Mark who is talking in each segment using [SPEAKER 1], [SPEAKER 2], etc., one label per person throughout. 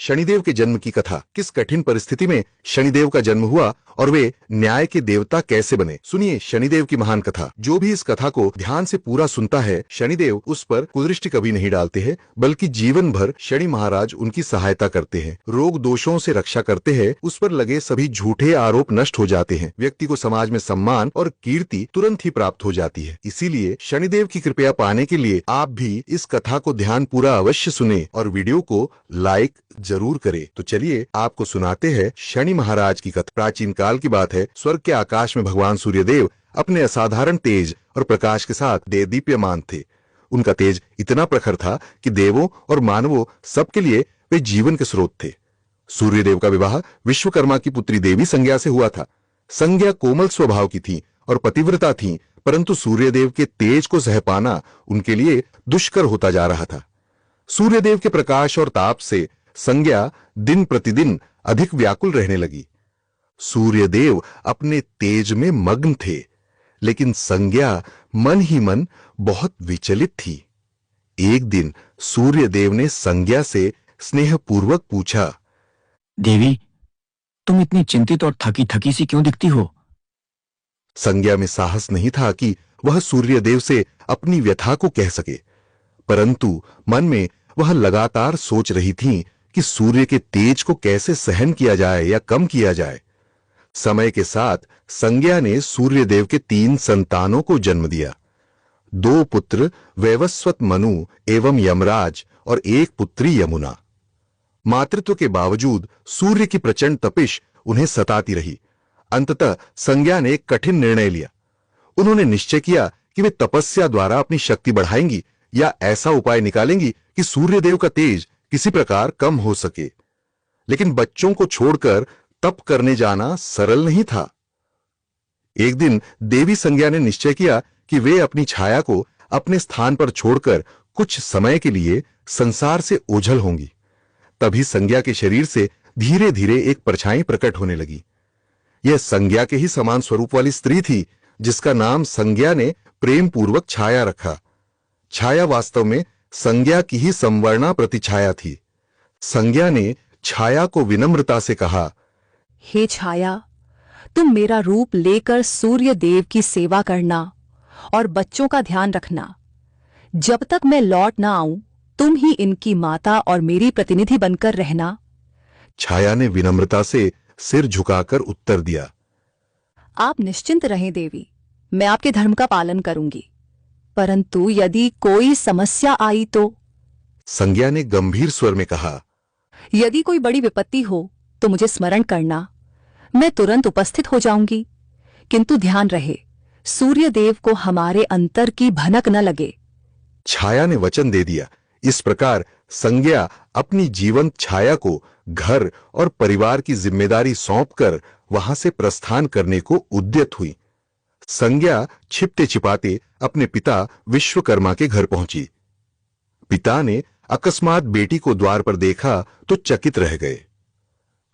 [SPEAKER 1] शनिदेव के जन्म की कथा। किस कठिन परिस्थिति में शनिदेव का जन्म हुआ और वे न्याय के देवता कैसे बने, सुनिए शनिदेव की महान कथा। जो भी इस कथा को ध्यान से पूरा सुनता है, शनिदेव उस पर कुदृष्टि कभी नहीं डालते हैं, बल्कि जीवन भर शनि महाराज उनकी सहायता करते हैं, रोग दोषों से रक्षा करते हैं, उस पर लगे सभी झूठे आरोप नष्ट हो जाते हैं, व्यक्ति को समाज में सम्मान और कीर्ति तुरंत ही प्राप्त हो जाती है। इसीलिए शनिदेव की कृपया पाने के लिए आप भी इस कथा को ध्यान पूरा अवश्य सुने और वीडियो को लाइक जरूर करें। तो चलिए आपको सुनाते हैं शनि महाराज की कथा। प्राचीन काल की बात है। स्वर्ग के आकाश में भगवान सूर्यदेव अपने असाधारण तेज और प्रकाश के साथ देदीप्यमान थे। उनका तेज इतना प्रखर था कि देवों और मानवों सबके लिए वे जीवन के स्रोत थे। सूर्यदेव का विवाह विश्वकर्मा की पुत्री देवी संज्ञा से हुआ था। संज्ञा कोमल स्वभाव की थी और पतिव्रता थी, परंतु सूर्यदेव के तेज को सह पाना उनके लिए दुष्कर होता जा रहा था। सूर्यदेव के प्रकाश और ताप से संज्ञा दिन प्रतिदिन अधिक व्याकुल रहने लगी। सूर्यदेव अपने तेज में मग्न थे, लेकिन संज्ञा मन ही मन बहुत विचलित थी। एक दिन सूर्यदेव ने संज्ञा से स्नेहपूर्वक पूछा,
[SPEAKER 2] देवी, तुम इतनी चिंतित और थकी थकी सी क्यों दिखती हो?
[SPEAKER 1] संज्ञा में साहस नहीं था कि वह सूर्यदेव से अपनी व्यथा को कह सके, परंतु मन में वह लगातार सोच रही थी कि सूर्य के तेज को कैसे सहन किया जाए या कम किया जाए। समय के साथ संज्ञा ने सूर्यदेव के 3 संतानों को जन्म दिया। 2 पुत्र वैवस्वत मनु एवं यमराज और 1 पुत्री यमुना। मातृत्व के बावजूद सूर्य की प्रचंड तपिश उन्हें सताती रही। अंततः संज्ञा ने एक कठिन निर्णय लिया। उन्होंने निश्चय किया कि वे तपस्या द्वारा अपनी शक्ति बढ़ाएंगी या ऐसा उपाय निकालेंगी कि सूर्यदेव का तेज किसी प्रकार कम हो सके। लेकिन बच्चों को छोड़कर तप करने जाना सरल नहीं था। एक दिन देवी संज्ञा ने निश्चय किया कि वे अपनी छाया को अपने स्थान पर छोड़कर कुछ समय के लिए संसार से ओझल होंगी। तभी संज्ञा के शरीर से धीरे धीरे एक परछाई प्रकट होने लगी। यह संज्ञा के ही समान स्वरूप वाली स्त्री थी, जिसका नाम संज्ञा ने प्रेम पूर्वक छाया रखा। छाया वास्तव में संज्ञा की ही संवर्णा प्रतिछाया थी। संज्ञा ने छाया को विनम्रता से कहा,
[SPEAKER 3] हे छाया, तुम मेरा रूप लेकर सूर्य देव की सेवा करना और बच्चों का ध्यान रखना। जब तक मैं लौट ना आऊं, तुम ही इनकी माता और मेरी प्रतिनिधि बनकर रहना।
[SPEAKER 1] छाया ने विनम्रता से सिर झुकाकर उत्तर दिया,
[SPEAKER 3] आप निश्चिंत रहें देवी, मैं आपके धर्म का पालन करूंगी, परंतु यदि कोई समस्या आई तो?
[SPEAKER 1] संज्ञा ने गंभीर स्वर में कहा,
[SPEAKER 3] यदि कोई बड़ी विपत्ति हो तो मुझे स्मरण करना, मैं तुरंत उपस्थित हो जाऊंगी। किंतु ध्यान रहे, सूर्यदेव को हमारे अंतर की भनक न लगे।
[SPEAKER 1] छाया ने वचन दे दिया। इस प्रकार संज्ञा अपनी जीवंत छाया को घर और परिवार की जिम्मेदारी सौंपकर वहां से प्रस्थान करने को उद्यत हुई। संज्ञा छिपते छिपाते अपने पिता विश्वकर्मा के घर पहुंची। पिता ने अकस्मात बेटी को द्वार पर देखा तो चकित रह गए।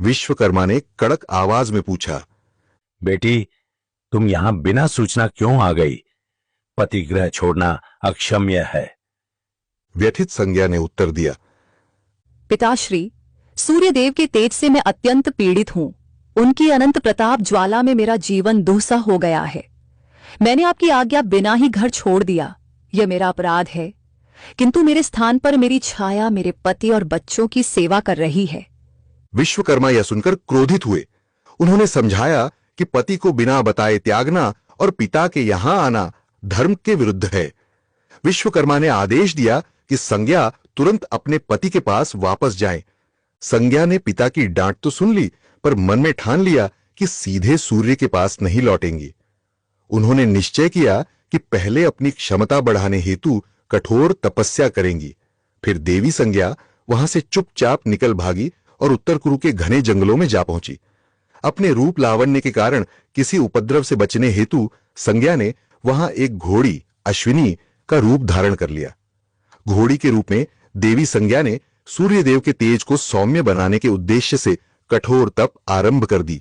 [SPEAKER 1] विश्वकर्मा ने कड़क आवाज में पूछा,
[SPEAKER 4] बेटी, तुम यहां बिना सूचना क्यों आ गई? पतिगृह छोड़ना अक्षम्य है।
[SPEAKER 1] व्यथित संज्ञा ने उत्तर दिया,
[SPEAKER 3] पिताश्री, सूर्यदेव के तेज से मैं अत्यंत पीड़ित हूं। उनकी अनंत प्रताप ज्वाला में मेरा जीवन दुस्सह हो गया है। मैंने आपकी आज्ञा बिना ही घर छोड़ दिया, यह मेरा अपराध है। किंतु मेरे स्थान पर मेरी छाया मेरे पति और बच्चों की सेवा कर रही है।
[SPEAKER 1] विश्वकर्मा यह सुनकर क्रोधित हुए। उन्होंने समझाया कि पति को बिना बताए त्यागना और पिता के यहां आना धर्म के विरुद्ध है। विश्वकर्मा ने आदेश दिया कि संज्ञा तुरंत अपने पति के पास वापस जाए। संज्ञा ने पिता की डांट तो सुन ली, पर मन में ठान लिया कि सीधे सूर्य के पास नहीं लौटेंगी। उन्होंने निश्चय किया कि पहले अपनी क्षमता बढ़ाने हेतु कठोर तपस्या करेंगी। फिर देवी संज्ञा वहां से चुपचाप निकल भागी और उत्तर कुरु के घने जंगलों में जा पहुंची। अपने रूप लावण्य के कारण किसी उपद्रव से बचने हेतु संज्ञा ने वहां एक घोड़ी अश्विनी का रूप धारण कर लिया। घोड़ी के रूप में देवी संज्ञा ने सूर्यदेव के तेज को सौम्य बनाने के उद्देश्य से कठोर तप आरंभ कर दी।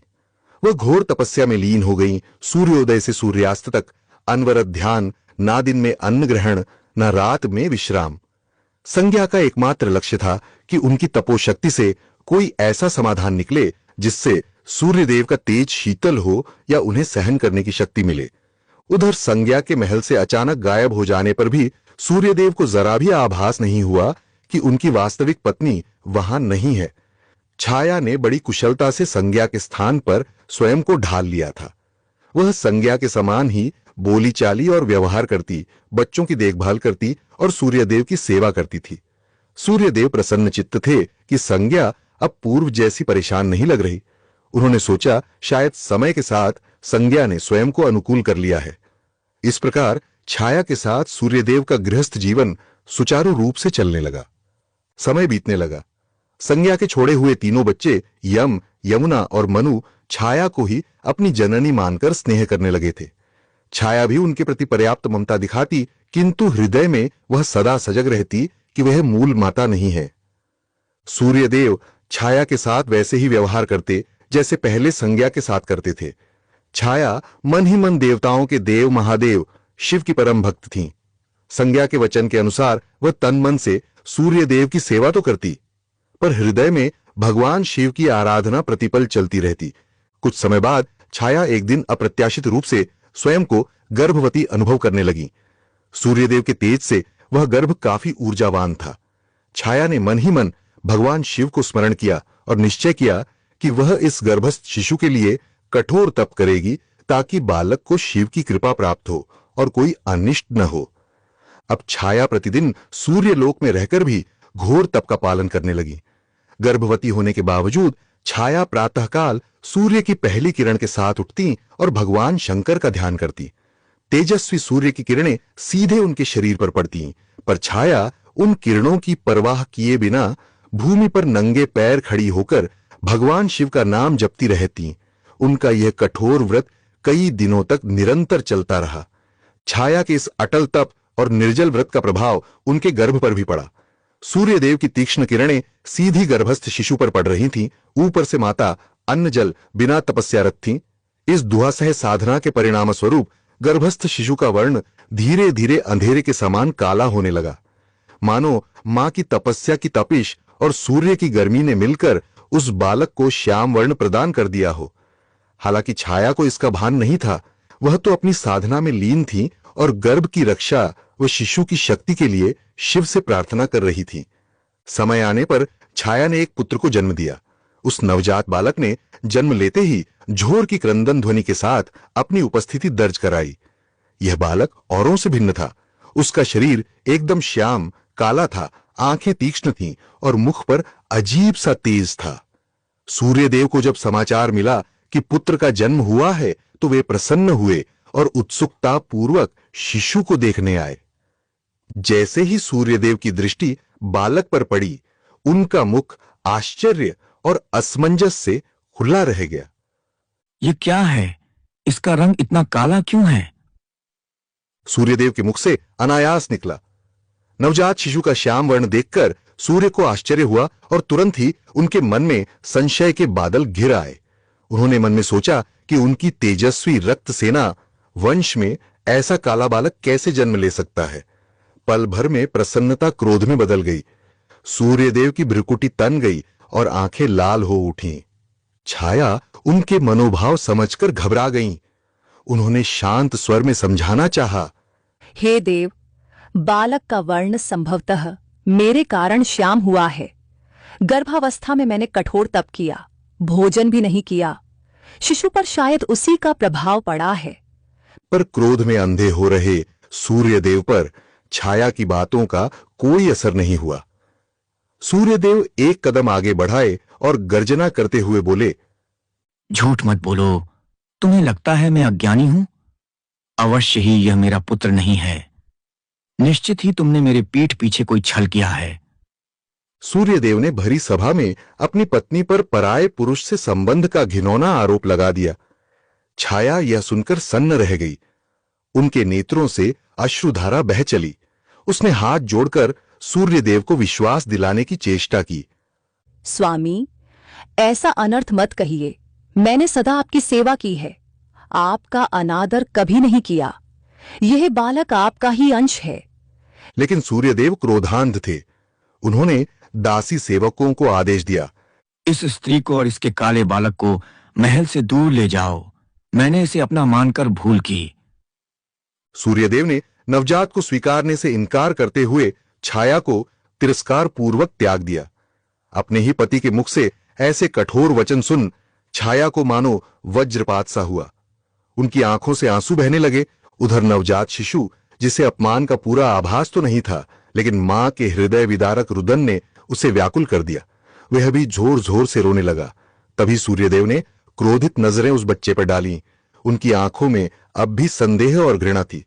[SPEAKER 1] वह घोर तपस्या में लीन हो गई। सूर्योदय से सूर्यास्त तक अनवरत ध्यान, ना दिन में अन्न ग्रहण, न रात में विश्राम। संज्ञा का एकमात्र लक्ष्य था कि उनकी तपोशक्ति से कोई ऐसा समाधान निकले जिससे सूर्यदेव का तेज शीतल हो या उन्हें सहन करने की शक्ति मिले। उधर संज्ञा के महल से अचानक गायब हो जाने पर भी सूर्यदेव को जरा भी आभास नहीं हुआ कि उनकी वास्तविक पत्नी वहां नहीं है। छाया ने बड़ी कुशलता से संज्ञा के स्थान पर स्वयं को ढाल लिया था। वह संज्ञा के समान ही बोली चाली और व्यवहार करती, बच्चों की देखभाल करती और सूर्यदेव की सेवा करती थी। सूर्यदेव प्रसन्न चित्त थे कि संज्ञा अब पूर्व जैसी परेशान नहीं लग रही। उन्होंने सोचा शायद समय के साथ संज्ञा ने स्वयं को अनुकूल कर लिया है। इस प्रकार छाया के साथ सूर्यदेव का गृहस्थ जीवन सुचारू रूप से चलने लगा। समय बीतने लगा। संज्ञा के छोड़े हुए तीनों बच्चे यम, यमुना और मनु छाया को ही अपनी जननी मानकर स्नेह करने लगे थे। छाया भी उनके प्रति पर्याप्त ममता दिखाती, किंतु हृदय में वह सदा सजग रहती कि वह मूल माता नहीं है। सूर्यदेव छाया के साथ वैसे ही व्यवहार करते जैसे पहले संज्ञा के साथ करते थे। छाया मन ही मन देवताओं के देव महादेव शिव की परम भक्त थीं। संज्ञा के वचन के अनुसार वह तन मन से सूर्यदेव की सेवा तो करती, पर हृदय में भगवान शिव की आराधना प्रतिपल चलती रहती। कुछ समय बाद छाया एक दिन अप्रत्याशित रूप से स्वयं को गर्भवती अनुभव करने लगी। सूर्यदेव के तेज से वह गर्भ काफी ऊर्जावान था। छाया ने मन ही मन भगवान शिव को स्मरण किया और निश्चय किया कि वह इस गर्भस्थ शिशु के लिए कठोर तप करेगी ताकि बालक को शिव की कृपा प्राप्त हो और कोई अनिष्ट न हो। अब छाया प्रतिदिन सूर्यलोक में रहकर भी घोर तप का पालन करने लगी। गर्भवती होने के बावजूद छाया प्रातःकाल सूर्य की पहली किरण के साथ उठती और भगवान शंकर का ध्यान करती। तेजस्वी सूर्य की किरणें सीधे उनके शरीर पर पड़ती, पर छाया उन किरणों की परवाह किए बिना भूमि पर नंगे पैर खड़ी होकर भगवान शिव का नाम जपती रहती। उनका यह कठोर व्रत कई दिनों तक निरंतर चलता रहा। छाया के इस अटल तप और निर्जल व्रत का प्रभाव उनके गर्भ पर भी पड़ा। सूर्यदेव की तीक्ष्ण किरणें सीधी गर्भस्थ शिशु पर पड़ रही थीं। ऊपर से माता अन्न जल बिना तपस्यारत थीं। इस दुआसह साधना के परिणाम स्वरूप गर्भस्थ शिशु का वर्ण धीरे धीरे अंधेरे के समान काला होने लगा, मानो मां की तपस्या की तपिश और सूर्य की गर्मी ने मिलकर उस बालक को श्याम वर्ण प्रदान कर दिया हो। हालांकि छाया को इसका भान नहीं था। वह तो अपनी साधना में लीन थी और गर्भ की रक्षा व शिशु की शक्ति के लिए शिव से प्रार्थना कर रही थी। समय आने पर छाया ने एक पुत्र को जन्म दिया। उस नवजात बालक ने जन्म लेते ही झोर की क्रंदन ध्वनि के साथ अपनी उपस्थिति दर्ज कराई। यह बालक औरों से भिन्न था। उसका शरीर एकदम श्याम काला था, आंखें तीक्ष्ण थीं और मुख पर अजीब सा तेज था। सूर्यदेव को जब समाचार मिला कि पुत्र का जन्म हुआ है तो वे प्रसन्न हुए और उत्सुकता पूर्वक शिशु को देखने आए। जैसे ही सूर्यदेव की दृष्टि बालक पर पड़ी, उनका मुख आश्चर्य और असमंजस से खुला रह गया।
[SPEAKER 2] ये क्या है? इसका रंग इतना काला क्यों है?
[SPEAKER 1] सूर्यदेव के मुख से अनायास निकला। नवजात शिशु का श्याम वर्ण देखकर सूर्य को आश्चर्य हुआ और तुरंत ही उनके मन में संशय के बादल घिर आए। उन्होंने मन में सोचा कि उनकी तेजस्वी रक्त सेना वंश में ऐसा काला बालक कैसे जन्म ले सकता है। पल भर में प्रसन्नता क्रोध में बदल गई। सूर्यदेव की भ्रुकुटी तन गई और आंखें लाल हो उठीं। छाया उनके मनोभाव समझकर घबरा गईं। उन्होंने शांत स्वर में समझाना चाहा,
[SPEAKER 3] हे देव, बालक का वर्ण संभवतः मेरे कारण श्याम हुआ है। गर्भावस्था में मैंने कठोर तप किया, भोजन भी नहीं किया। शिशु पर शायद उसी का प्रभाव पड़ा है।
[SPEAKER 1] पर क्रोध में अंधे हो रहे सूर्यदेव पर छाया की बातों का कोई असर नहीं हुआ। सूर्यदेव एक कदम आगे बढ़ाए और गर्जना करते हुए बोले,
[SPEAKER 2] झूठ मत बोलो। तुम्हें लगता है मैं अज्ञानी हूं? अवश्य ही यह मेरा पुत्र नहीं है। निश्चित ही तुमने मेरे पीठ पीछे कोई छल किया है।
[SPEAKER 1] सूर्यदेव ने भरी सभा में अपनी पत्नी पर पराये पुरुष से संबंध का घिनौना आरोप लगा दिया। छाया यह सुनकर सन्न रह गई। उनके नेत्रों से अश्रुधारा बह चली। उसने हाथ जोड़कर सूर्यदेव को विश्वास दिलाने की चेष्टा की।
[SPEAKER 3] स्वामी, ऐसा अनर्थ मत कहिए। मैंने सदा आपकी सेवा की है, आपका अनादर कभी नहीं किया। यह बालक आपका ही अंश है।
[SPEAKER 1] लेकिन सूर्यदेव क्रोधांध थे। उन्होंने दासी सेवकों को आदेश दिया,
[SPEAKER 2] इस स्त्री को और इसके काले बालक को महल से दूर ले जाओ। मैंने इसे अपना मानकर भूल की।
[SPEAKER 1] सूर्यदेव ने नवजात को स्वीकारने से इनकार करते हुए छाया को तिरस्कार पूर्वक त्याग दिया। अपने ही पति के मुख से ऐसे कठोर वचन सुन छाया को मानो वज्रपात सा हुआ। उनकी आंखों से आंसू बहने लगे। उधर नवजात शिशु, जिसे अपमान का पूरा आभास तो नहीं था, लेकिन मां के हृदय विदारक रुदन ने उसे व्याकुल कर दिया। वह भी जोर जोर से रोने लगा। तभी सूर्यदेव ने क्रोधित नजरें उस बच्चे पर डाली। उनकी आंखों में अब भी संदेह और घृणा थी।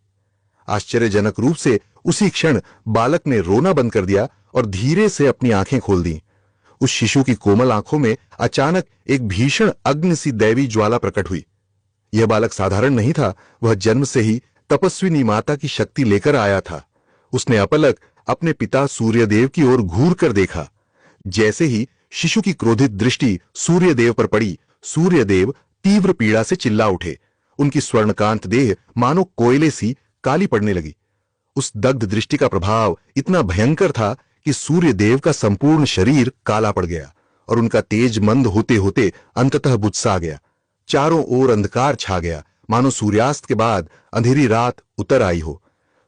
[SPEAKER 1] आश्चर्यजनक रूप से उसी क्षण बालक ने रोना बंद कर दिया और धीरे से अपनी आंखें खोल दी। उस शिशु की कोमल आंखों में अचानक एक भीषण अग्नि सी दैवी ज्वाला प्रकट हुई। यह बालक साधारण नहीं था, वह जन्म से ही तपस्विनी माता की शक्ति लेकर आया था। उसने अपलक अपने पिता सूर्यदेव की ओर घूर कर देखा। जैसे ही शिशु की क्रोधित दृष्टि सूर्यदेव पर पड़ी, सूर्यदेव तीव्र पीड़ा से चिल्ला उठे। उनकी स्वर्णकांत देह मानो कोयले सी काली पड़ने लगी। उस दग्ध दृष्टि का प्रभाव इतना भयंकर था कि सूर्यदेव का संपूर्ण शरीर काला पड़ गया और उनका तेज मंद होते होते अंततः बुझसा गया। चारों ओर अंधकार छा गया, मानो सूर्यास्त के बाद अंधेरी रात उतर आई हो।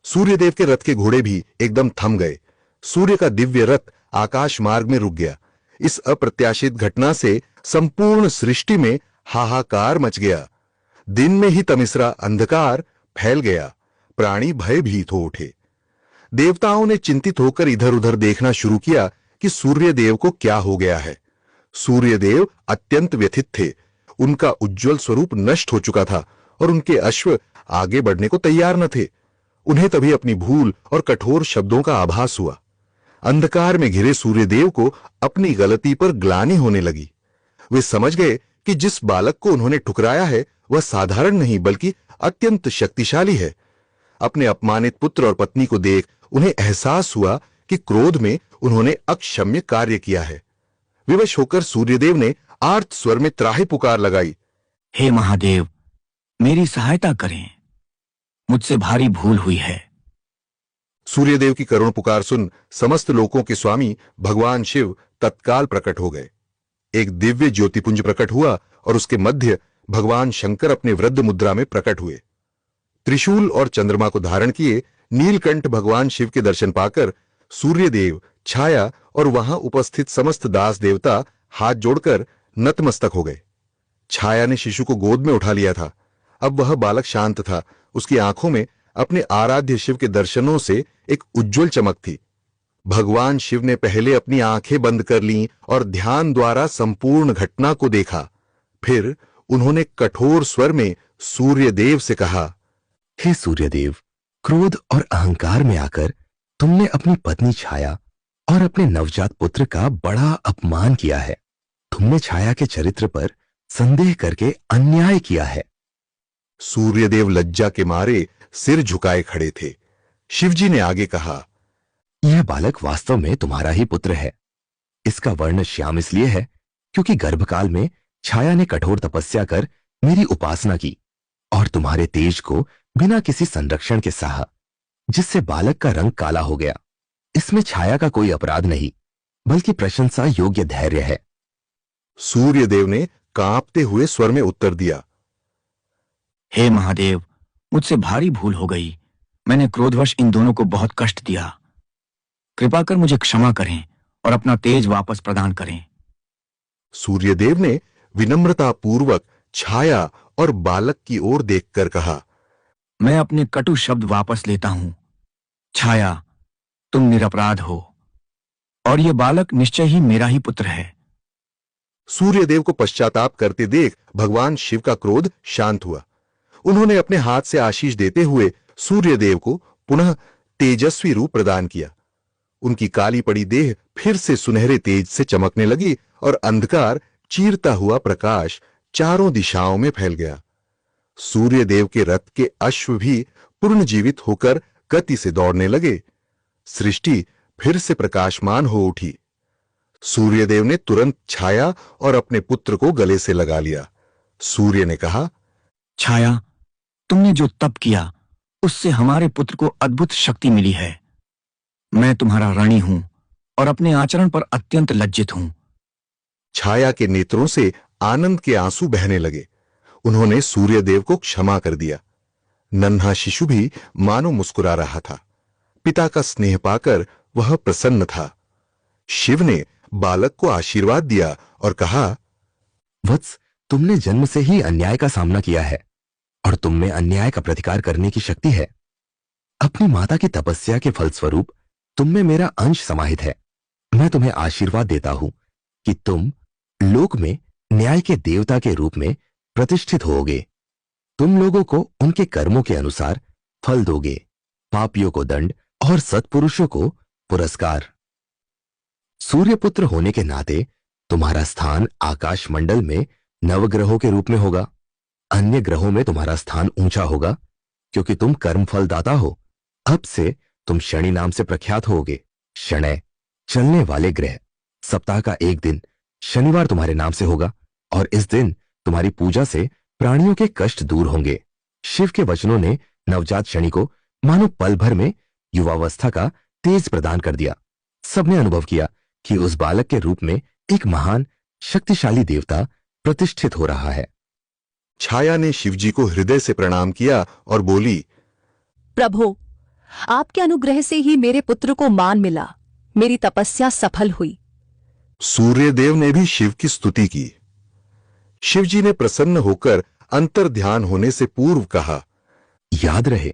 [SPEAKER 1] सूर्यदेव के रथ के घोड़े भी एकदम थम गए। सूर्य का दिव्य रथ आकाश मार्ग में रुक गया। इस अप्रत्याशित घटना से संपूर्ण सृष्टि में हाहाकार मच गया। दिन में ही तमिसरा अंधकार फैल गया। प्राणी भयभीत हो उठे। देवताओं ने चिंतित होकर इधर उधर देखना शुरू किया कि सूर्यदेव को क्या हो गया है। सूर्यदेव अत्यंत व्यथित थे। उनका उज्जवल स्वरूप नष्ट हो चुका था और उनके अश्व आगे बढ़ने को तैयार न थे। उन्हें तभी अपनी भूल और कठोर शब्दों का आभास हुआ। अंधकार में घिरे सूर्यदेव को अपनी गलती पर ग्लानि होने लगी। वे समझ गए कि जिस बालक को उन्होंने ठुकराया है वह साधारण नहीं बल्कि अत्यंत शक्तिशाली है। अपने अपमानित पुत्र और पत्नी को देख उन्हें एहसास हुआ कि क्रोध में उन्होंने अक्षम्य कार्य किया है। विवश होकर सूर्यदेव ने आर्त स्वर में त्राहि पुकार लगाई,
[SPEAKER 2] हे महादेव, मेरी सहायता करें, मुझसे भारी भूल हुई है।
[SPEAKER 1] सूर्यदेव की करुण पुकार सुन समस्त लोकों के स्वामी भगवान शिव तत्काल प्रकट हो गए। एक दिव्य ज्योतिपुंज प्रकट हुआ और उसके मध्य भगवान शंकर अपने वृद्ध मुद्रा में प्रकट हुए। त्रिशूल और चंद्रमा को धारण किए नीलकंठ भगवान शिव के दर्शन पाकर सूर्यदेव, छाया और वहां उपस्थित समस्त दास देवता हाथ जोड़कर नतमस्तक हो गए। छाया ने शिशु को गोद में उठा लिया था। अब वह बालक शांत था। उसकी आंखों में अपने आराध्य शिव के दर्शनों से एक उज्जवल चमक थी। भगवान शिव ने पहले अपनी आंखें बंद कर लीं और ध्यान द्वारा संपूर्ण घटना को देखा। फिर उन्होंने कठोर स्वर में सूर्यदेव से कहा,
[SPEAKER 5] हे सूर्यदेव, क्रोध और अहंकार में आकर तुमने अपनी पत्नी छाया और अपने नवजात पुत्र का बड़ा अपमान किया है। तुमने छाया के चरित्र पर संदेह करके अन्याय किया है।
[SPEAKER 1] सूर्यदेव लज्जा के मारे सिर झुकाए खड़े थे। शिवजी ने आगे कहा,
[SPEAKER 5] यह बालक वास्तव में तुम्हारा ही पुत्र है। इसका वर्ण श्याम इसलिए है क्योंकि गर्भकाल में छाया ने कठोर तपस्या कर मेरी उपासना की और तुम्हारे तेज को बिना किसी संरक्षण के सहा, जिससे बालक का रंग काला हो गया। इसमें छाया का कोई अपराध नहीं, बल्कि प्रशंसा योग्य धैर्य है।
[SPEAKER 1] सूर्यदेव ने कांपते हुए स्वर में उत्तर दिया,
[SPEAKER 2] हे महादेव, मुझसे भारी भूल हो गई। मैंने क्रोधवश इन दोनों को बहुत कष्ट दिया। कृपा कर मुझे क्षमा करें और अपना तेज वापस प्रदान करें।
[SPEAKER 1] सूर्यदेव ने विनम्रतापूर्वक छाया और बालक की ओर देखकर कहा,
[SPEAKER 2] मैं अपने कटु शब्द वापस लेता हूं। छाया, तुम निरपराध हो और यह बालक निश्चय ही मेरा ही पुत्र है।
[SPEAKER 1] सूर्यदेव को पश्चाताप करते देख भगवान शिव का क्रोध शांत हुआ। उन्होंने अपने हाथ से आशीष देते हुए सूर्यदेव को पुनः तेजस्वी रूप प्रदान किया। उनकी काली पड़ी देह फिर से सुनहरे तेज से चमकने लगी और अंधकार चीरता हुआ प्रकाश चारों दिशाओं में फैल गया। सूर्यदेव के रथ के अश्व भी पुनर्जीवित होकर गति से दौड़ने लगे। सृष्टि फिर से प्रकाशमान हो उठी। सूर्यदेव ने तुरंत छाया और अपने पुत्र को गले से लगा लिया। सूर्य ने कहा,
[SPEAKER 2] छाया, तुमने जो तप किया उससे हमारे पुत्र को अद्भुत शक्ति मिली है। मैं तुम्हारा ऋणी हूं और अपने आचरण पर अत्यंत लज्जित हूं।
[SPEAKER 1] छाया के नेत्रों से आनंद के आंसू बहने लगे। उन्होंने सूर्यदेव को क्षमा कर दिया। नन्हा शिशु भी मानो मुस्कुरा रहा था। पिता का स्नेह पाकर वह प्रसन्न था। शिव ने बालक को आशीर्वाद दिया और कहा,
[SPEAKER 5] वत्स, तुमने जन्म से ही अन्याय का सामना किया है और तुम में अन्याय का प्रतिकार करने की शक्ति है। अपनी माता की तपस्या के फलस्वरूप तुम में मेरा अंश समाहित है। मैं तुम्हें आशीर्वाद देता हूं कि तुम लोक में न्याय के देवता के रूप में प्रतिष्ठित होगे। तुम लोगों को उनके कर्मों के अनुसार फल दोगे, पापियों को दंड और सत्पुरुषों को पुरस्कार। सूर्यपुत्र होने के नाते तुम्हारा स्थान आकाश मंडल में नवग्रहों के रूप में होगा। अन्य ग्रहों में तुम्हारा स्थान ऊंचा होगा क्योंकि तुम कर्मफल दाता हो। अब से तुम शनि नाम से प्रख्यात होगे। शनय, चलने वाले ग्रह। सप्ताह का एक दिन शनिवार तुम्हारे नाम से होगा और इस दिन तुम्हारी पूजा से प्राणियों के कष्ट दूर होंगे। शिव के वचनों ने नवजात शनि को मानो पल भर में युवावस्था का तेज प्रदान कर दिया। सबने अनुभव किया कि उस बालक के रूप में एक महान शक्तिशाली देवता प्रतिष्ठित हो रहा है।
[SPEAKER 1] छाया ने शिवजी को हृदय से प्रणाम किया और बोली,
[SPEAKER 3] प्रभु, आपके अनुग्रह से ही मेरे पुत्र को मान मिला। मेरी तपस्या सफल हुई।
[SPEAKER 1] सूर्यदेव ने भी शिव की स्तुति की। शिवजी ने प्रसन्न होकर अंतर ध्यान होने से पूर्व कहा,
[SPEAKER 5] याद रहे,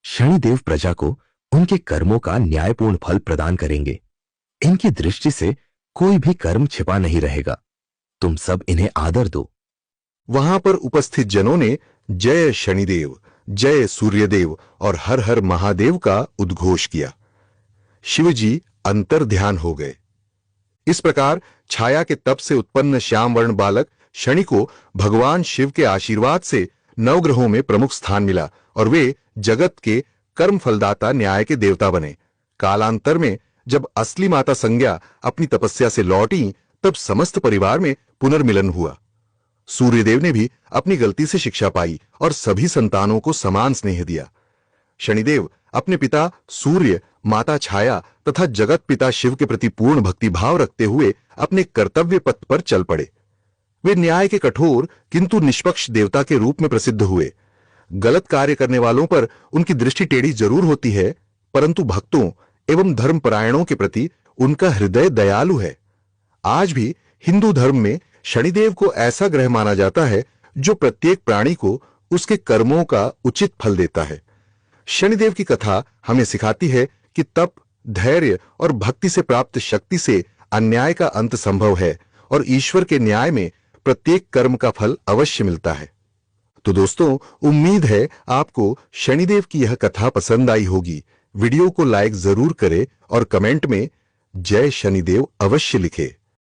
[SPEAKER 5] शनिदेव प्रजा को उनके कर्मों का न्यायपूर्ण फल प्रदान करेंगे। इनकी दृष्टि से कोई भी कर्म छिपा नहीं रहेगा। तुम सब इन्हें आदर दो।
[SPEAKER 1] वहां पर उपस्थित जनों ने जय शनिदेव, जय सूर्यदेव और हर हर महादेव का उद्घोष किया। शिवजी अंतर ध्यान हो गए। इस प्रकार छाया के तप से उत्पन्न श्याम वर्ण बालक शनि को भगवान शिव के आशीर्वाद से नवग्रहों में प्रमुख स्थान मिला और वे जगत के कर्म फलदाता न्याय के देवता बने। कालांतर में जब असली माता संज्ञा अपनी तपस्या से लौटी तब समस्त परिवार में पुनर्मिलन हुआ। सूर्यदेव ने भी अपनी गलती से शिक्षा पाई और सभी संतानों को समान स्नेह दिया। शनिदेव अपने पिता सूर्य, माता छाया तथा जगत पिता शिव के प्रति पूर्ण भक्ति भाव रखते हुए अपने कर्तव्य पथ पर चल पड़े। वे न्याय के कठोर किंतु निष्पक्ष देवता के रूप में प्रसिद्ध हुए। गलत कार्य करने वालों पर उनकी दृष्टि टेढ़ी जरूर होती है, परंतु भक्तों एवं धर्मपरायणों के प्रति उनका हृदय दयालु है। आज भी हिंदू धर्म में शनिदेव को ऐसा ग्रह माना जाता है जो प्रत्येक प्राणी को उसके कर्मों का उचित फल देता है। शनिदेव की कथा हमें सिखाती है कि तप, धैर्य और भक्ति से प्राप्त शक्ति से अन्याय का अंत संभव है और ईश्वर के न्याय में प्रत्येक कर्म का फल अवश्य मिलता है। तो दोस्तों, उम्मीद है आपको शनिदेव की यह कथा पसंद आई होगी। वीडियो को लाइक जरूर करें और कमेंट में जय शनिदेव अवश्य लिखें।